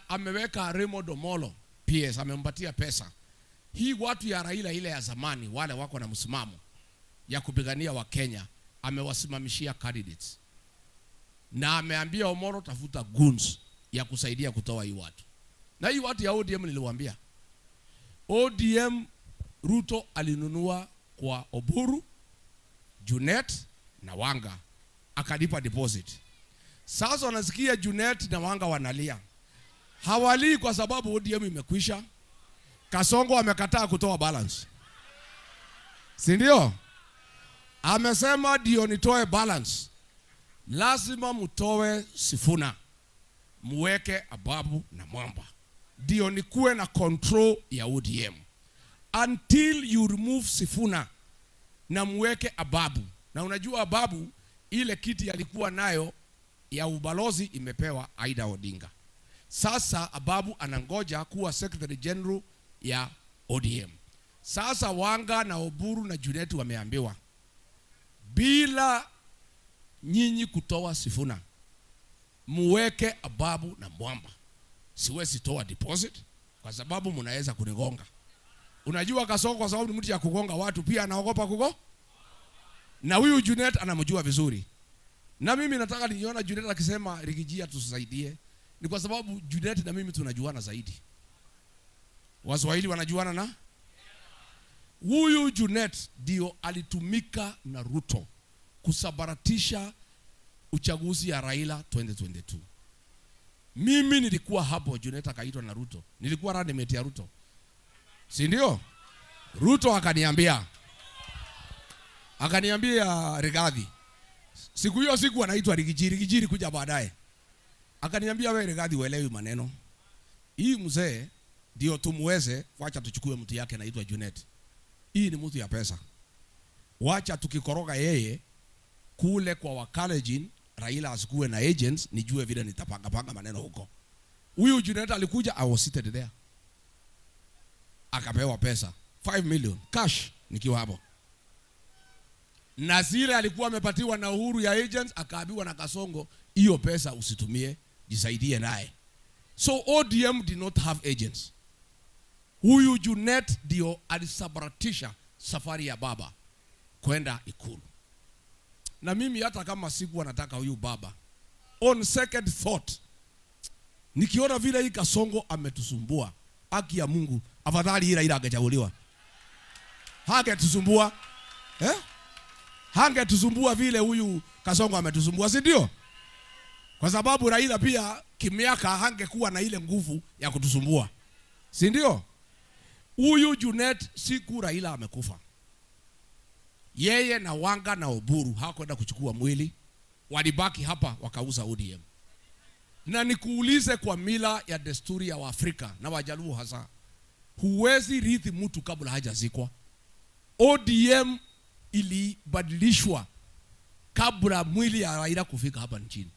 ameweka Raymond Omolo PS, amempatia pesa. Hii watu ya Raila ile ya zamani, wale wako na msimamo ya kupigania wa Kenya, amewasimamishia candidates. Na ameambia Omolo tafuta goons ya kusaidia kutoa hii watu. Na hii watu ya ODM niliwaambia. ODM Ruto alinunua kwa Oburu, Junet na Wanga, akalipa deposit. Sasa wanasikia Junet na Wanga wanalia. Hawali kwa sababu ODM imekwisha. Kasongo amekataa kutoa balance. Si ndio? Amesema ndio nitoe balance, lazima mtoe Sifuna, muweke Ababu na Mwamba, ndio nikuwe na control ya ODM. Until you remove Sifuna na muweke Ababu. Na unajua Ababu ile kiti alikuwa nayo ya ubalozi imepewa Aida Odinga. Sasa Ababu anangoja kuwa Secretary General ya ODM. Sasa Wanga na Oburu na Junet wameambiwa, bila nyinyi kutoa Sifuna, muweke Ababu na Mwamba. Siwezi toa deposit kwa sababu mnaweza kunigonga. Unajua Kasongo kwa sababu ni mtu ya kugonga watu, pia anaogopa kugo. Na huyu Junet anamjua vizuri. Na mimi nataka niona Junet akisema Rigijia tusaidie, ni kwa sababu Junet na mimi tunajuana zaidi. Waswahili wanajuana na huyu Junet ndio alitumika na Ruto kusabaratisha uchaguzi ya Raila 2022. Mimi nilikuwa hapo, Junet akaitwa na Ruto. Nilikuwa running mate ya Ruto. Si ndio? Ruto akaniambia Rigathi. Siku hiyo siku anaitwa Rigijiri kuja baadaye. Akaniambia, wewe Rigathi uelewi maneno. Hii mzee ndio tumuweze, wacha tuchukue mtu yake anaitwa Junet. Hii ni mtu ya pesa. Wacha tukikoroga yeye kule kwa Wakalejin, Raila asikuwe na agents, nijue vile nitapanga maneno huko. Huyu Junet alikuja, I was seated there. Akapewa pesa 5 million cash nikiwa hapo. Na zile alikuwa amepatiwa na Uhuru ya agents, akaambiwa na Kasongo, hiyo pesa usitumie, jisaidie naye. So ODM did not have agents. Huyu Junet ndio alisabaratisha safari ya baba kwenda Ikulu. Na mimi hata kama siku anataka huyu baba, on second thought, nikiona vile hii Kasongo ametusumbua, haki ya Mungu, afadhali Raila angechaguliwa. Hangetusumbua. Hangetusumbua vile huyu Kasongo ametusumbua, si ndio? Kwa sababu Raila pia kimiaka hangekuwa na ile nguvu ya kutusumbua. Si ndio? Huyu Junet siku Raila amekufa, yeye na Wanga na Oburu hawakwenda kuchukua mwili, walibaki hapa wakauza ODM. Na nikuulize, kwa mila ya desturi ya Waafrika na Wajaluo hasa, huwezi rithi mtu kabla hajazikwa. ODM ilibadilishwa kabla mwili ya Raila kufika hapa nchini.